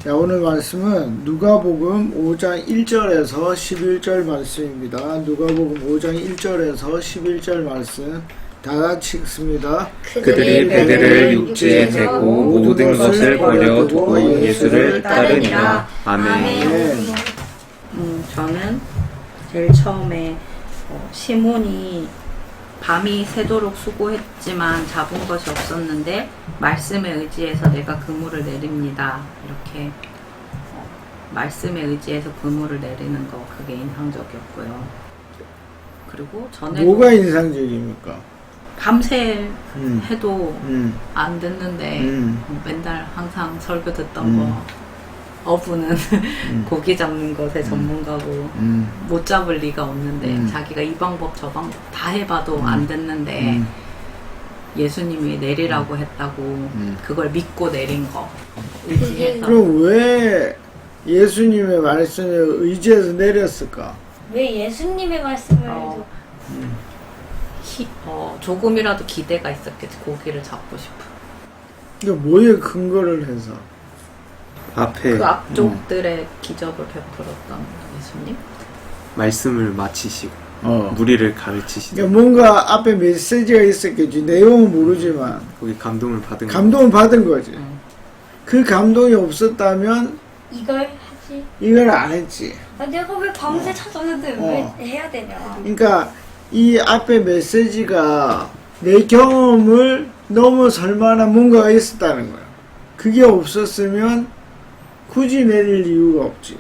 자, 오늘 말씀은 누가복음 5장 1절에서 11절 말씀입니다. 누가복음 5장 1절에서 11절 말씀 다 같이 읽습니다. 그들이 베드를 육지에 대고 모든 것을 버려두고 예수를 따르니라. 아멘. 저는 제일 처음에 시몬이 밤이 새도록 수고했지만 잡은 것이 없었는데 말씀에 의지해서 내가 그물을 내립니다. 이렇게 말씀에 의지해서 그물을 내리는 거, 그게 인상적이었고요. 그리고 전에 뭐가 인상적입니까? 밤새 해도 안 듣는데 맨날 항상 설교 듣던 거, 어부는 고기 잡는 것에 전문가고 못 잡을 리가 없는데 자기가 이 방법 저 방법 다 해봐도 안 듣는데 예수님이 내리라고 했다고 그걸 믿고 내린 거 의지해서. 그럼 왜 예수님의 말씀에 의지해서 내렸을까? 왜 예수님의 말씀을 조금이라도 기대가 있었겠지. 고기를 잡고 싶어. 그러니까 뭐에 근거를 해서? 앞에 그 앞쪽들의 기적을 베풀었던 예수님? 말씀을 마치시고 어. 무리를 가르치시고 그러니까 뭔가 앞에 메시지가 있었겠지. 내용은 모르지만 거기 감동을 받은 감동을 받은 거지. 그 감동이 없었다면 이걸 하지? 이걸 안 했지. 내가 왜 밤새 찾았는데 왜 해야 되냐? 그러니까 이 앞에 메시지가 내 경험을 넘어설 만한 뭔가가 있었다는 거야. 그게 없었으면 굳이 내릴 이유가 없지.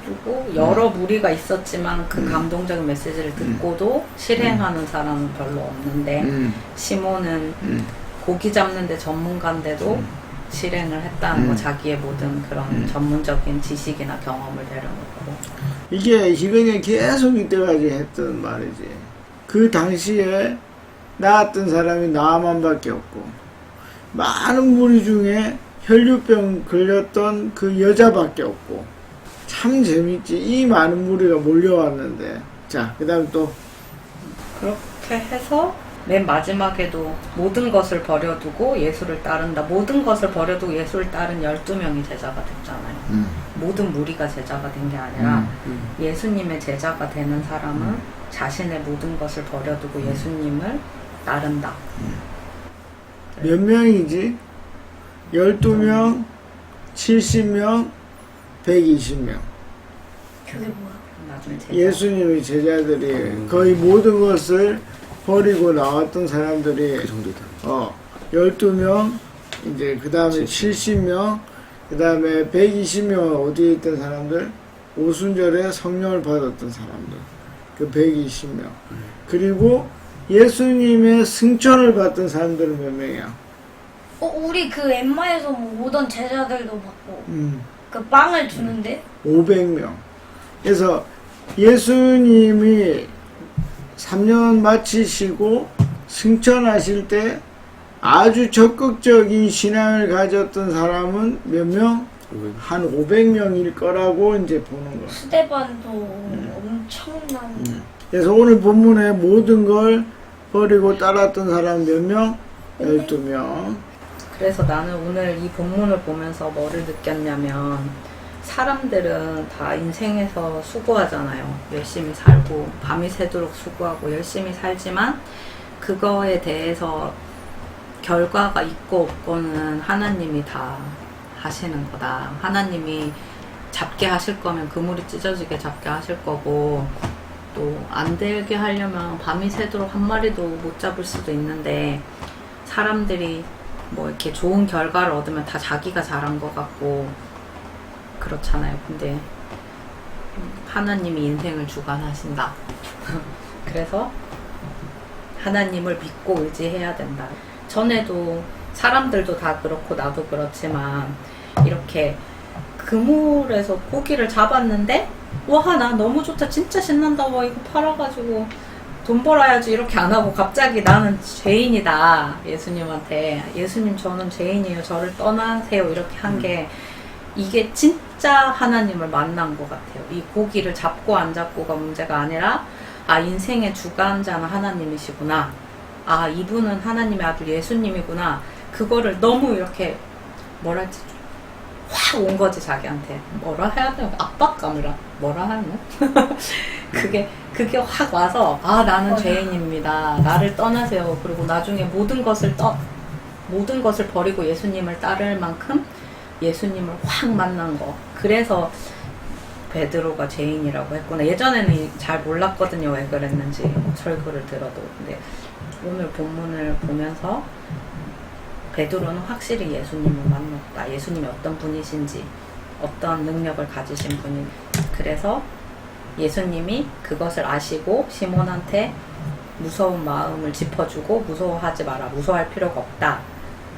그리고 여러 무리가 있었지만 그 감동적인 메시지를 듣고도 실행하는 사람은 별로 없는데 시몬은 고기 잡는데 전문가인데도 실행을 했다는 거, 자기의 모든 그런 전문적인 지식이나 경험을 내려놓고. 이게 희근이 계속 이때까지 했던 말이지. 그 당시에 나았던 사람이 나만밖에 없고 많은 무리 중에 혈류병 걸렸던 그 여자밖에 없고. 참 재밌지. 이 많은 무리가 몰려왔는데. 자, 그 다음 또 그렇게 해서 맨 마지막에도 모든 것을 버려두고 예수를 따른다. 모든 것을 버려두고 예수를 따른 12명이 제자가 됐잖아요. 모든 무리가 제자가 된 게 아니라 예수님의 제자가 되는 사람은 자신의 모든 것을 버려두고 예수님을 따른다. 몇 명이지? 12명, 70명, 120명. 그게 뭐야? 나중에 제자. 예수님의 제자들이 거의 모든 것을 버리고 나왔던 사람들이 그 정도다. 12명, 이제 그 다음에 70명, 그 다음에 120명 어디에 있던 사람들? 오순절에 성령을 받았던 사람들. 그 120명. 그리고 예수님의 승천을 받던 사람들은 몇 명이야? 우리 그 엠마에서 오던 제자들도 받고 그 빵을 주는데 500명. 그래서 예수님이 3년 마치시고 승천하실 때 아주 적극적인 신앙을 가졌던 사람은 몇 명? 한 500명일 거라고 이제 보는 거야. 스데반도 엄청난. 그래서 오늘 본문에 모든 걸 버리고 따랐던 사람 몇 명? 12명. 그래서 나는 오늘 이 본문을 보면서 뭐를 느꼈냐면, 사람들은 다 인생에서 수고하잖아요. 열심히 살고 밤이 새도록 수고하고 열심히 살지만 그거에 대해서 결과가 있고 없고는 하나님이 다 하시는 거다. 하나님이 잡게 하실 거면 그물이 찢어지게 잡게 하실 거고, 또 안 되게 하려면 밤이 새도록 한 마리도 못 잡을 수도 있는데, 사람들이 뭐 이렇게 좋은 결과를 얻으면 다 자기가 잘한 것 같고 그렇잖아요. 근데 하나님이 인생을 주관하신다. 그래서 하나님을 믿고 의지해야 된다. 전에도 사람들도 다 그렇고 나도 그렇지만 이렇게 그물에서 고기를 잡았는데, 와, 나 너무 좋다, 진짜 신난다, 와, 이거 팔아가지고 돈 벌어야지, 이렇게 안 하고 갑자기 나는 죄인이다, 예수님한테, 예수님 저는 죄인이에요, 저를 떠나세요, 이렇게 한 게 이게 진짜 하나님을 만난 것 같아요. 이 고기를 잡고 안 잡고가 문제가 아니라, 아, 인생의 주관자는 하나님이시구나, 아, 이분은 하나님의 아들 예수님이구나, 그거를 너무 이렇게 뭐랄지 확 온 거지 자기한테. 뭐라 해야 돼? 압박감이라 뭐라 하나? 그게 확 와서 아 나는 죄인입니다. 나를 떠나세요. 그리고 나중에 모든 것을 버리고 예수님을 따를 만큼 예수님을 확 만난 거. 그래서 베드로가 죄인이라고 했구나. 예전에는 잘 몰랐거든요. 왜 그랬는지 설교를 들어도. 근데 오늘 본문을 보면서 베드로는 확실히 예수님을 만났다. 예수님이 어떤 분이신지, 어떤 능력을 가지신 분이. 그래서 예수님이 그것을 아시고 시몬한테 무서운 마음을 짚어주고 무서워하지 마라. 무서워할 필요가 없다.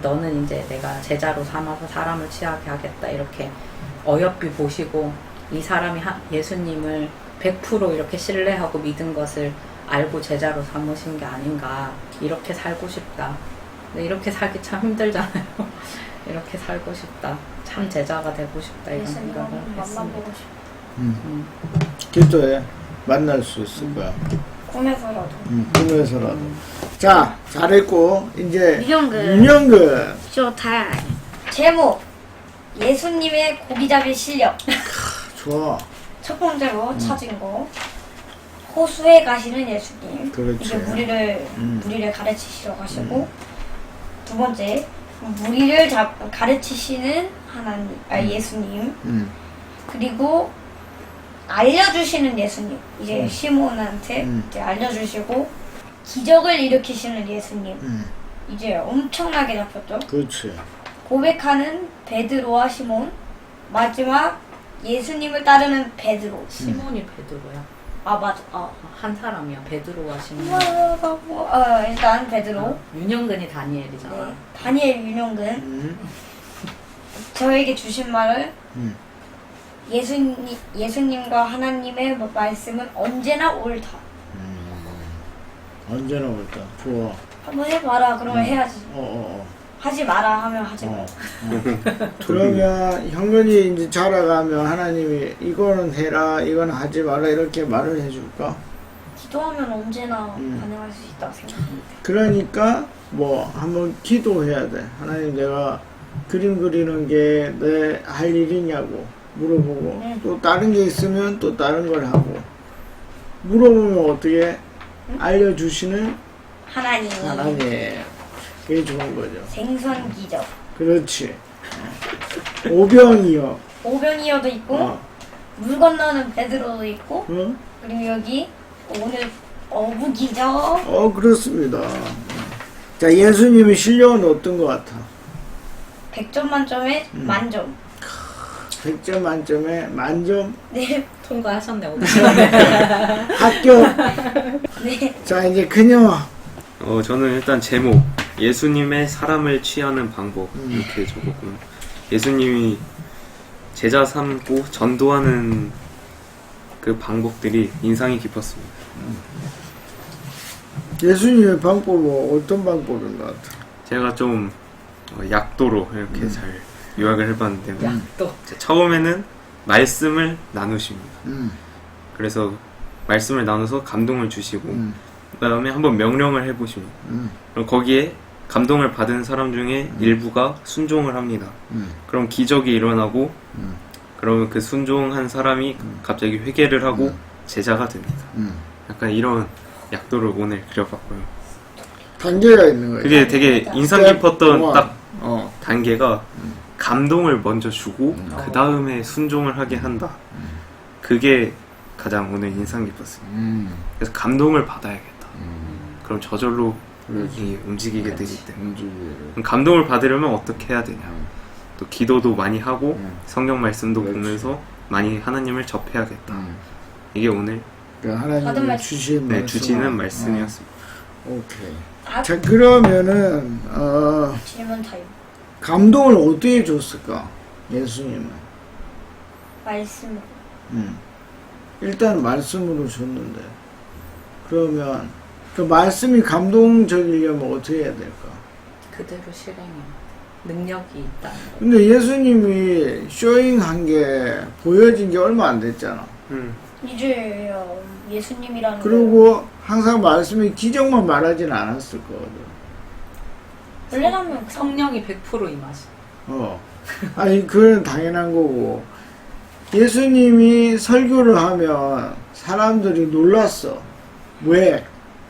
너는 이제 내가 제자로 삼아서 사람을 취하게 하겠다. 이렇게 어여삐 보시고 이 사람이 예수님을 100% 이렇게 신뢰하고 믿은 것을 알고 제자로 삼으신 게 아닌가. 이렇게 살고 싶다. 근데 이렇게 살기 참 힘들잖아요. 이렇게 살고 싶다. 참 제자가 되고 싶다. 이런 예수님을 생각을 만나보고 했습니다. 싶어. 기도해. 만날 수 있을 거야. 꿈에서라도. 꿈에서라도. 자, 잘했고 이제 윤영근. 윤영근. 쇼타임. 제목 예수님의 고기잡이 실력. 좋아. 첫 번째로 찾은 거 호수에 가시는 예수님. 그렇지. 이제 무리를 가르치시러 가시고 두 번째 무리를 가르치시는 하나님, 예수님. 그리고 알려주시는 예수님. 이제 시몬한테 이제 알려주시고 기적을 일으키시는 예수님. 이제 엄청나게 잡혔죠. 그렇지. 고백하는 베드로와 시몬. 마지막 예수님을 따르는 베드로. 시몬이 베드로야. 아 맞아. 한 사람이야. 베드로와 시몬. 일단 베드로. 윤영근이 다니엘이잖아. 네. 다니엘 윤영근. 저에게 주신 말을 예수님과 하나님의 말씀은 언제나 옳다. 언제나 옳다. 좋아. 한번 해봐라. 그러면 해야지. 하지 마라 하면 하지 마. 그러면 형근이 이제 자라가면 하나님이 이거는 해라, 이건 하지 마라 이렇게 말을 해줄까? 기도하면 언제나 가능할 수 있다고 생각합니다. 그러니까 뭐 한번 기도해야 돼. 하나님 내가 그림 그리는 게 내 할 일이냐고 물어보고 또 다른 게 있으면 또 다른 걸 하고 물어보면 어떻게 알려주시는 하나님. 그게 좋은 거죠. 생선 기적. 그렇지. 오병이어. 오병이어도 있고 물 건너는 베드로도 있고 그리고 여기 오늘 어부 기적. 그렇습니다. 자, 예수님의 실력은 어떤 것 같아? 100점 만점에 만점. 100점 만점에 만점. 네. 통과하셨네. 오늘. 합격. 네. 자, 이제 그녀. 저는 일단 제목 예수님의 사람을 취하는 방법 이렇게 적었고 예수님이 제자 삼고 전도하는 그 방법들이 인상이 깊었습니다. 예수님의 방법은 어떤 방법인 것 같아? 제가 좀 약도로 이렇게 잘 요약을 해봤는데요. 약도. 처음에는 말씀을 나누십니다. 그래서 말씀을 나눠서 감동을 주시고 그 다음에 한번 명령을 해보십니다. 그럼 거기에 감동을 받은 사람 중에 일부가 순종을 합니다. 그럼 기적이 일어나고 그러면 그 순종한 사람이 갑자기 회개를 하고 제자가 됩니다. 약간 이런 약도를 오늘 그려봤고요. 단계가 있는 거예요. 그게 되게 인상 깊었던 딱 어. 단계가 감동을 먼저 주고 그 다음에 순종을 하게 한다. 그게 가장 오늘 인상 깊었습니다. 그래서 감동을 받아야겠다. 그럼 저절로 움직이게 되기 때문에 그럼 감동을 받으려면 어떻게 해야 되냐. 또 기도도 많이 하고 성경 말씀도 보면서 많이 하나님을 접해야겠다. 이게 오늘 하나님이 주시는 말씀이었습니다. 오케이. 자, 그러면은 질문 타임. 감동을 어떻게 줬을까? 예수님은 말씀. 일단 말씀으로 줬는데 그러면 그 말씀이 감동적이려면 어떻게 해야 될까? 그대로 실행해. 능력이 있다는 거. 근데 예수님이 쇼잉한 게 보여진 게 얼마 안 됐잖아. 이제 예수님이라는 그리고 항상 말씀이 기적만 말하진 않았을 거거든. 원래라면 성령이 100% 임하시. 아니, 그건 당연한 거고. 예수님이 설교를 하면 사람들이 놀랐어. 왜?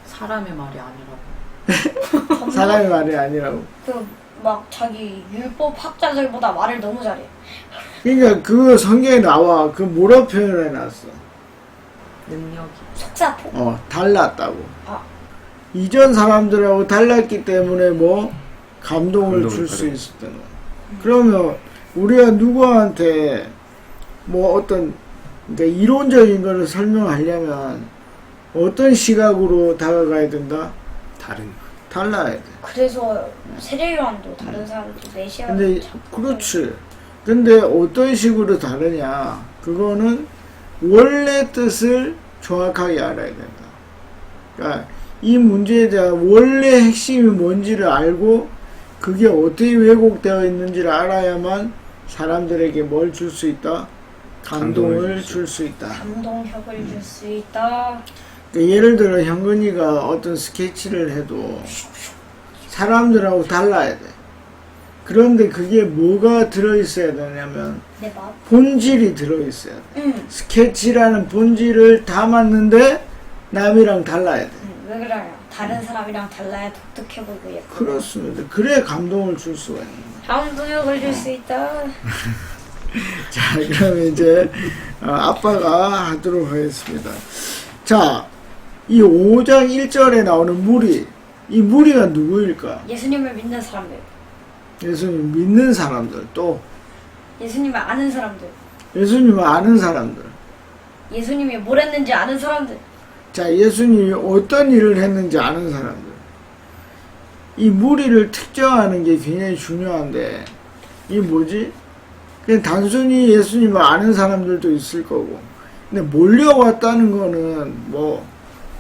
사람의 말이 아니라고. 사람의 말이 아니라고. 그 막 자기 율법 학자들보다 말을 너무 잘해. 그러니까 그 성경에 나와. 그 뭐라 표현해놨어? 능력이. 속사포. 달랐다고. 아. 이전 사람들하고 달랐기 때문에 뭐 감동을 감동을 줄 수 받아요. 있었던 거야. 그러면 우리가 누구한테 뭐 어떤 그러니까 이론적인 거를 설명하려면 어떤 시각으로 다가가야 된다? 다른 달라야 돼. 그래서 세례요한도 다른 사람들 메시아를 근데 찾고 그렇지. 근데 어떤 식으로 다르냐? 그거는 원래 뜻을 정확하게 알아야 된다. 그러니까 이 문제에 대한 원래 핵심이 뭔지를 알고 그게 어떻게 왜곡되어 있는지를 알아야만 사람들에게 뭘 줄 수 있다? 감동을 줄 수 있다. 감동력을 줄 수 있다. 그러니까 예를 들어 현근이가 어떤 스케치를 해도 사람들하고 달라야 돼. 그런데 그게 뭐가 들어있어야 되냐면 내 마음. 본질이 들어있어야 돼. 스케치라는 본질을 담았는데 남이랑 달라야 돼. 왜 그래요? 다른 사람이랑 달라야 독특해 보이고 예쁘고. 그렇습니다. 그래야 감동을 줄 수가 있는 거야. 감동력을 줄 수 있다. 자, 그러면 이제 아빠가 하도록 하겠습니다. 자, 이 5장 1절에 나오는 무리, 이 무리가 누구일까? 예수님을 믿는 사람들, 예수님 믿는 사람들, 또 예수님을 아는 사람들, 예수님을 아는 사람들. 예수님이 뭘 했는지 아는 사람들. 자, 예수님이 어떤 일을 했는지 아는 사람들. 이 무리를 특정하는 게 굉장히 중요한데, 이 뭐지? 그냥 단순히 예수님을 아는 사람들도 있을 거고, 근데 몰려왔다는 거는 뭐,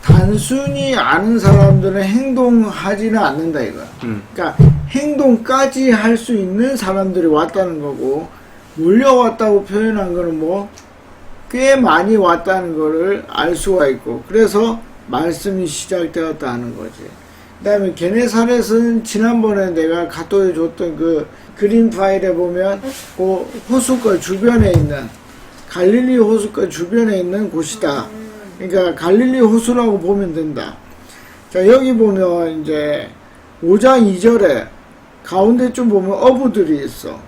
단순히 아는 사람들은 행동하지는 않는다 이거야. 그러니까 행동까지 할 수 있는 사람들이 왔다는 거고, 몰려왔다고 표현한 거는 뭐, 꽤 많이 왔다는 거를 알 수가 있고, 그래서 말씀이 시작되었다 하는 거지. 그 다음에 게네사렛은 지난번에 내가 카톡에 줬던 그 그림 파일에 보면 그 호숫가 주변에 있는, 갈릴리 호숫가 주변에 있는 곳이다. 그러니까 갈릴리 호수라고 보면 된다. 자, 여기 보면 이제 5장 2절에 가운데 좀 보면 어부들이 있어.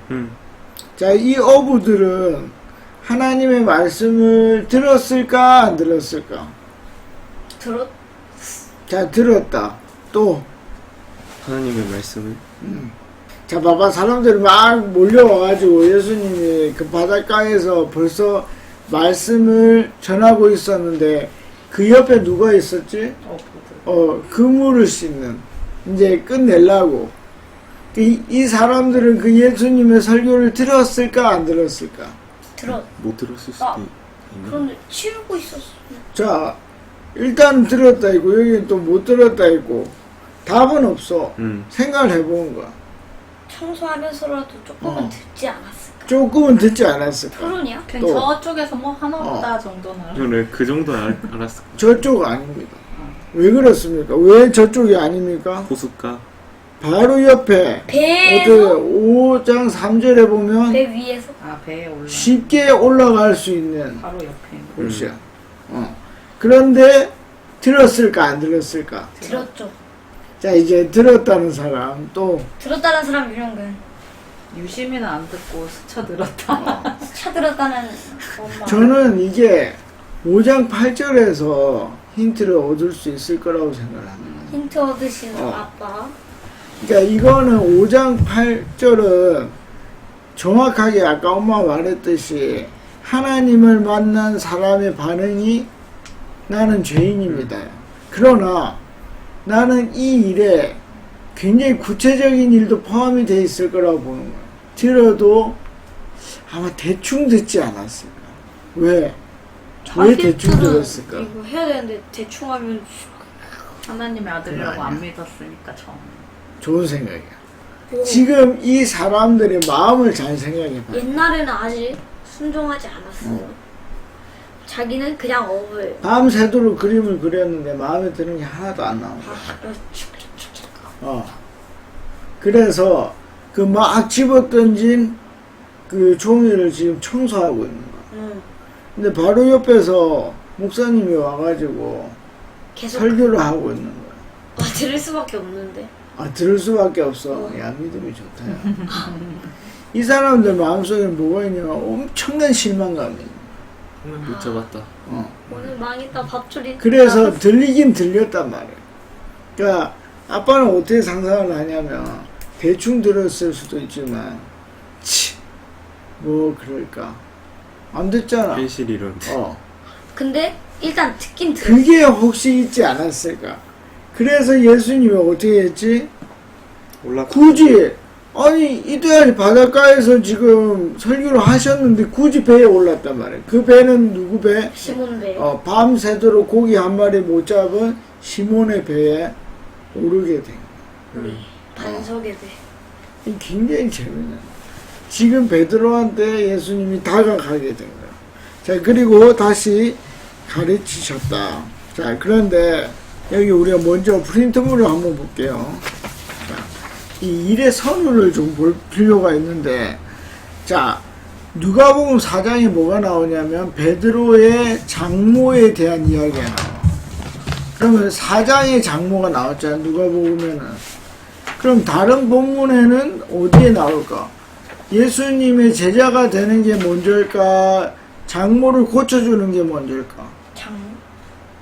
자, 이 어부들은 하나님의 말씀을 들었을까 안 들었을까? 자, 들었다. 또 하나님의 말씀을 자, 봐봐. 사람들이 막 몰려와가지고 예수님이 그 바닷가에서 벌써 말씀을 전하고 있었는데 그 옆에 누가 있었지? 그물을 씻는. 이제 끝내려고. 이 사람들은 그 예수님의 설교를 들었을까 안 들었을까? 못 들었을 수도 있는. 그런데 치우고 있었어. 자, 일단 들었다 있고 여기는 또 못 들었다 있고 답은 없어. 생각을 해보는 거야. 청소하면서라도 조금은 듣지 않았을까? 조금은 듣지 않았을까? 토론이야? 그냥 또. 저쪽에서 뭐 하나보다 정도는. 그래, 그 정도 알았을 거. 저쪽 아닙니다. 왜 그렇습니까? 왜 저쪽이 아닙니까? 호숫가. 바로 옆에 배에서? 5장 3절에 보면 배 위에서? 아, 배에 올라. 쉽게 올라갈 수 있는 바로 옆에. 곳이야. 그런데 들었을까 안 들었을까? 들었죠. 자, 이제 들었다는 사람 또 들었다는 사람 유령근. 유심히는 안 듣고 스쳐들었다. 스쳐들었다는 엄마. 저는 이게 5장 8절에서 힌트를 얻을 수 있을 거라고 생각합니다. 힌트 얻으시는 아빠. 그러니까 이거는 5장 8절은 정확하게 아까 엄마가 말했듯이 하나님을 만난 사람의 반응이 나는 죄인입니다. 그러나 나는 이 일에 굉장히 구체적인 일도 포함이 돼 있을 거라고 보는 거야. 들어도 아마 대충 듣지 않았을까? 왜? 왜 대충 들었을까? 이거 해야 되는데 대충 하면 하나님의 아들이라고 그래, 안 아니야. 믿었으니까 처음에. 좋은 생각이야. 지금 이 사람들의 마음을 잘 생각해봐. 옛날에는 아직 순종하지 않았어요. 자기는 그냥 업을. 밤새도록 그림을 그렸는데 마음에 드는 게 하나도 안 나온 거야. 그래서 그 막 집어던진 그 종이를 지금 청소하고 있는 거야. 응. 근데 바로 옆에서 목사님이 와가지고 계속 설교를 하고 있는 거야. 들을 수밖에 없는데. 아, 들을 수밖에 없어. 야, 믿음이 좋다. 야. 이 사람들 마음속에 뭐가 있냐면 엄청난 실망감이 있는 거야. 못 잡았다. 오늘 망했다 밥줄이. 그래서 들리긴 들렸단 말이야. 그러니까 아빠는 어떻게 상상을 하냐면 대충 들었을 수도 있지만 뭐 그럴까 안 됐잖아. 현실이 이런. 근데 일단 듣긴 들었어. 그게 혹시 있지 않았을까? 그래서 예수님이 어떻게 했지? 굳이 아니 이때까지 바닷가에서 지금 설교를 하셨는데 굳이 배에 올랐단 말이야. 그 배는 누구 배? 시몬 배. 밤새도록 고기 한 마리 못 잡은 시몬의 배에 오르게 된 거야. 반석의 배. 이 굉장히 재미나요. 지금 베드로한테 예수님이 다가가게 된 거야. 자, 그리고 다시 가르치셨다. 자, 그런데 여기 우리가 먼저 프린트물을 한번 볼게요. 자, 이 일의 선우를 좀 볼 필요가 있는데, 자, 누가복음 4장에 뭐가 나오냐면 베드로의 장모에 대한 이야기가 나와. 그러면 4장에 장모가 나왔잖아, 누가복음에는. 그럼 다른 본문에는 어디에 나올까? 예수님의 제자가 되는 게 먼저일까? 장모를 고쳐주는 게 먼저일까?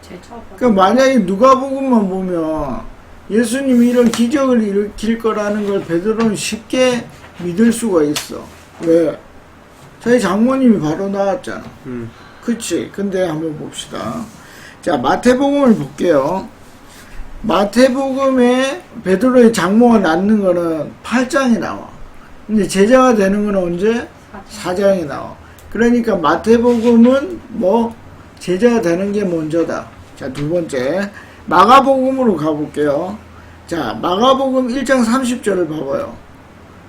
제자가. 그러니까 만약에 누가복음만 보면 예수님이 이런 기적을 일으킬 거라는 걸 베드로는 쉽게 믿을 수가 있어. 왜? 자기 장모님이 바로 나왔잖아. 그치? 근데 한번 봅시다. 자, 마태복음을 볼게요. 마태복음에 베드로의 장모가 낳는 거는 8장에 나와. 근데 제자가 되는 건 언제? 4장에 나와. 그러니까 마태복음은 뭐 제자가 되는 게 먼저다. 자, 두 번째 마가복음으로 가볼게요. 자, 마가복음 1장 30절을 봐봐요.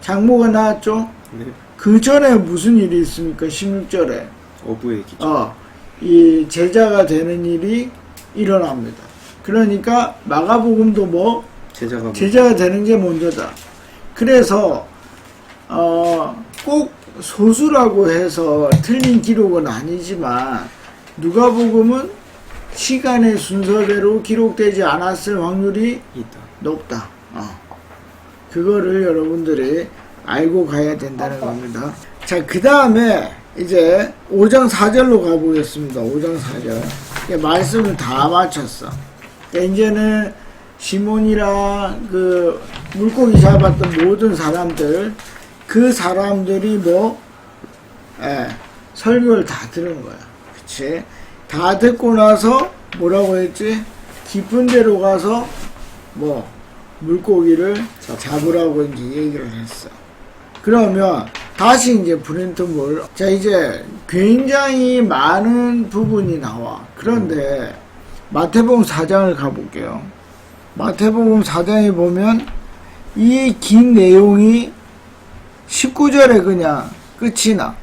장모가 나왔죠? 네. 그 전에 무슨 일이 있습니까? 16절에 어부의 기적. 이 제자가 되는 일이 일어납니다. 그러니까 마가복음도 뭐 제자가 되는 게 먼저다. 그래서 꼭 소수라고 해서 틀린 기록은 아니지만 누가복음은 시간의 순서대로 기록되지 않았을 확률이 있다. 높다. 그거를 여러분들이 알고 가야 된다는 겁니다. 자, 그 다음에 이제 5장 4절로 가보겠습니다. 5장 4절. 말씀을 다 마쳤어. 그러니까 이제는 시몬이랑 그 물고기 잡았던 모든 사람들, 그 사람들이 설교를 다 들은 거야. 그치? 다 듣고 나서 뭐라고 했지? 깊은 데로 가서 물고기를 잡으라고 이제 얘기를 했어. 그러면 다시 이제 프린트물. 자, 이제 굉장히 많은 부분이 나와. 그런데 마태복음 4장을 가볼게요. 마태복음 4장에 보면 이 긴 내용이 19절에 그냥 끝이 나.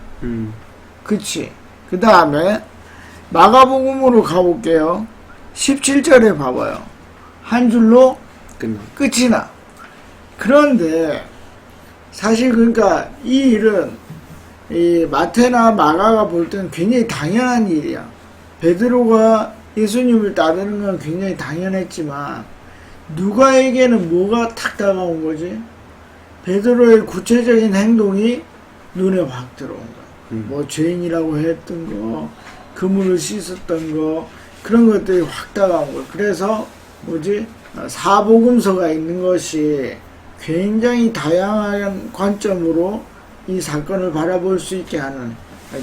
그치? 그 다음에 마가복음으로 가볼게요. 17절에 봐봐요. 한 줄로 끝이 나. 그런데 사실 그러니까 이 일은 이 마태나 마가가 볼 때는 굉장히 당연한 일이야. 베드로가 예수님을 따르는 건 굉장히 당연했지만 누가에게는 뭐가 탁 다가온 거지? 베드로의 구체적인 행동이 눈에 확 들어온 거야. 뭐 죄인이라고 했던 거, 그물을 씻었던 거, 그런 것들이 확 다가온 거야. 그래서 사복음서가 있는 것이 굉장히 다양한 관점으로 이 사건을 바라볼 수 있게 하는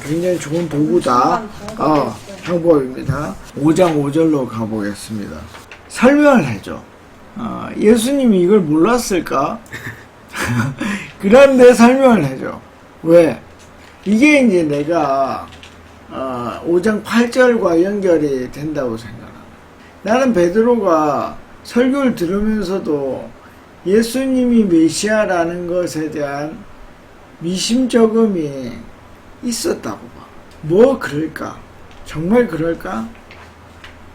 굉장히 좋은 도구다. 방법입니다. 5장 5절로 가보겠습니다. 설명을 해줘. 예수님이 이걸 몰랐을까? 그런데 설명을 해줘. 왜? 이게 이제 내가 5장 8절과 연결이 된다고 생각합니다. 나는 베드로가 설교를 들으면서도 예수님이 메시아라는 것에 대한 미심쩍음이 있었다고 봐. 뭐 그럴까? 정말 그럴까?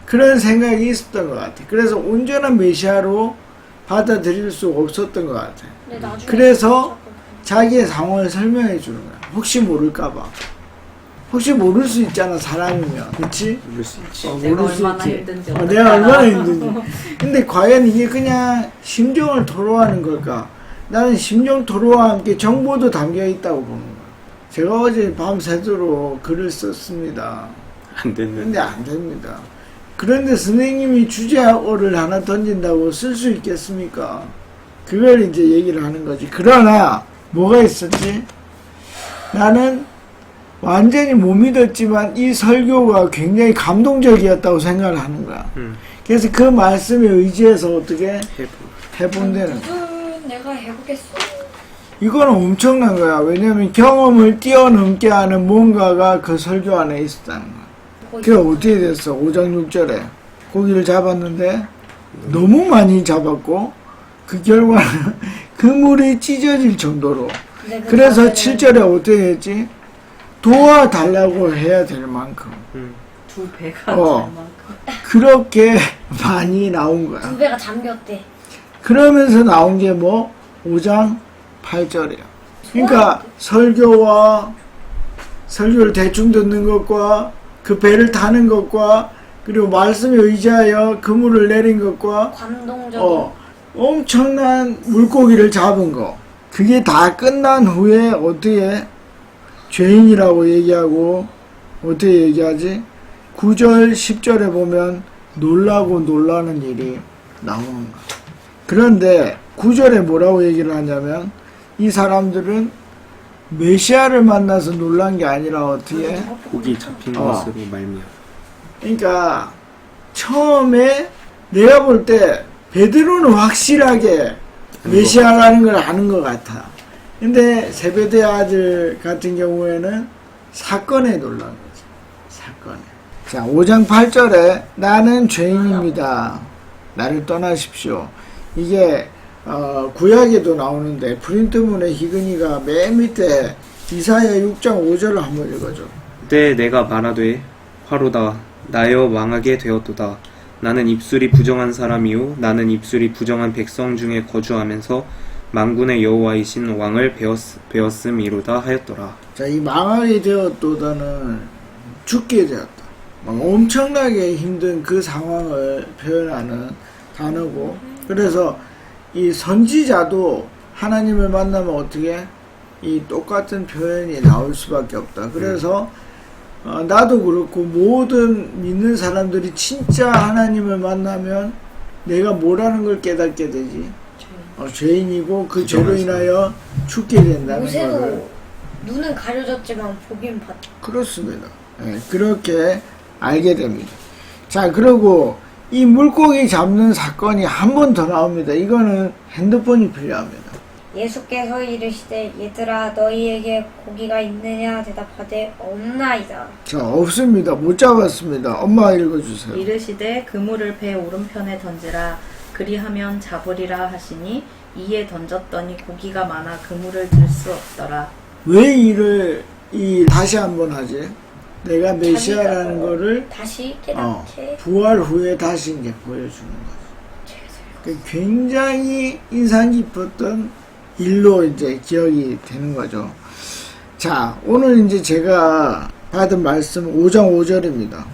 그런 생각이 있었던 것 같아. 그래서 온전한 메시아로 받아들일 수 없었던 것 같아. 그래서 자기의 상황을 설명해 주는 거야. 혹시 모를까봐. 혹시 모를 수 있잖아, 사람이면. 그치? 모를 수 있지. 내가 모를 수 얼마나 있지. 힘든지 내가 얼마나 힘든지. 근데 과연 이게 그냥 심정을 토로하는 걸까? 나는 심정 토로와 함께 정보도 담겨 있다고 보는 거야. 제가 어제 밤새도록 글을 썼습니다. 안 됐는데. 근데 안 됩니다. 그런데 선생님이 주제어를 하나 던진다고 쓸 수 있겠습니까? 그걸 이제 얘기를 하는 거지. 그러나 뭐가 있었지? 나는 완전히 못 믿었지만 이 설교가 굉장히 감동적이었다고 생각을 하는 거야. 그래서 그 말씀에 의지해서 어떻게 해본다는 거야. 내가 해보겠어. 이거는 엄청난 거야. 왜냐면 경험을 뛰어넘게 하는 뭔가가 그 설교 안에 있었다는 거야. 그게 어떻게 됐어? 5장 6절에 고기를 잡았는데 너무 많이 잡았고 그 결과는 그물이 찢어질 정도로. 그래서 7절에 어떻게 했지? 도와달라고 해야 될 만큼 2배가 될 어. 만큼. 그렇게 많이 나온 거야. 2배가 잠겼대. 그러면서 나온 게 뭐? 5장 8절이야. 그러니까 설교를 대충 듣는 것과 그 배를 타는 것과 그리고 말씀에 의지하여 그물을 내린 것과 감동적인. 엄청난 물고기를 잡은 거. 그게 다 끝난 후에 어떻게 죄인이라고 얘기하고 어떻게 얘기하지? 9절 10절에 보면 놀라고 놀라는 일이 나오는 거야. 그런데 9절에 뭐라고 얘기를 하냐면 이 사람들은 메시아를 만나서 놀란 게 아니라 어떻게? 고기 잡힌 것으로 말미암아. 그러니까 처음에 내가 볼 때 베드로는 확실하게 메시아라는 걸 아는 것 같아. 근데 세베대 아들 같은 경우에는 사건에 놀란 거지. 사건에. 자, 5장 8절에 나는 죄인입니다. 나를 떠나십시오. 이게 구약에도 나오는데 프린트문의 희근이가 맨 밑에 이사야 6장 5절을 한번 읽어줘. 그때 내가 말하되 화로다 나여 망하게 되었도다. 나는 입술이 부정한 사람이요 나는 입술이 부정한 백성 중에 거주하면서 만군의 여호와이신 왕을 배웠음이로다 하였더라. 자, 이 망하게 되었도다는 죽게 되었다. 막 엄청나게 힘든 그 상황을 표현하는 단어고, 그래서 이 선지자도 하나님을 만나면 어떻게 이 똑같은 표현이 나올 수밖에 없다. 그래서 나도 그렇고 모든 믿는 사람들이 진짜 하나님을 만나면 내가 뭐라는 걸 깨닫게 되지. 죄인이고 그 죄로 인하여 죽게 된다는 거를. 모세도 눈은 가려졌지만 보긴 봤다. 그렇습니다. 예, 그렇게 알게 됩니다. 자, 그리고 이 물고기 잡는 사건이 한 번 더 나옵니다. 이거는 핸드폰이 필요합니다. 예수께서 이르시되 얘들아 너희에게 고기가 있느냐 대답하되 없나이다. 자, 없습니다. 못 잡았습니다. 엄마 읽어주세요. 이르시되 그물을 배 오른편에 던지라 그리하면 잡으리라 하시니 이에 던졌더니 고기가 많아 그물을 들 수 없더라. 왜 다시 한번 하지? 내가 메시아라는 거를 다시 깨닫게. 부활 후에 다시 이제 보여주는 거죠. 굉장히 인상 깊었던 일로 이제 기억이 되는 거죠. 자, 오늘 이제 제가 받은 말씀 5장 5절입니다.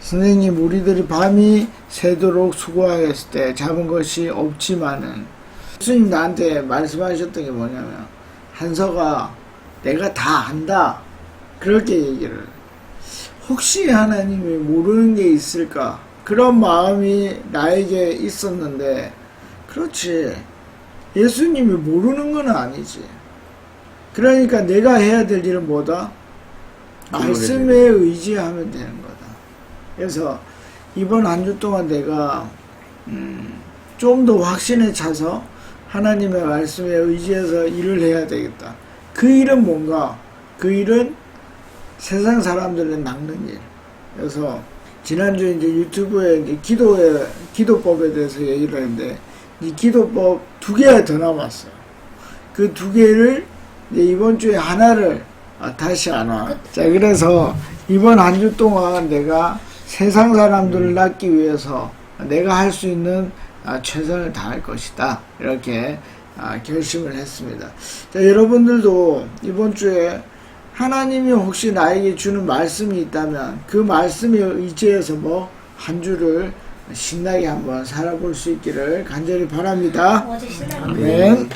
선생님, 우리들이 밤이 새도록 수고하였을 때 잡은 것이 없지만은, 예수님 나한테 말씀하셨던 게 뭐냐면, 한서가 내가 다 안다. 그렇게 얘기를. 혹시 하나님이 모르는 게 있을까? 그런 마음이 나에게 있었는데, 그렇지. 예수님이 모르는 건 아니지. 그러니까 내가 해야 될 일은 뭐다? 말씀에 의지하면 되는 거다. 그래서 이번 한 주 동안 내가 좀 더 확신에 차서 하나님의 말씀에 의지해서 일을 해야 되겠다. 그 일은 뭔가? 그 일은 세상 사람들을 낚는 일. 그래서 지난주에 이제 유튜브에 이제 기도법에 대해서 얘기를 했는데, 이 기도법 2개가 더 남았어요. 그 2개를 이제 이번 주에 하나를 다시 하나. 자, 그래서 이번 한 주 동안 내가 세상 사람들을 낳기 위해서 내가 할 수 있는 최선을 다할 것이다. 이렇게 결심을 했습니다. 자, 여러분들도 이번 주에 하나님이 혹시 나에게 주는 말씀이 있다면 그 말씀에 의지해서 뭐 한 주를 신나게 한번 살아볼 수 있기를 간절히 바랍니다. 어제 신나게 아멘.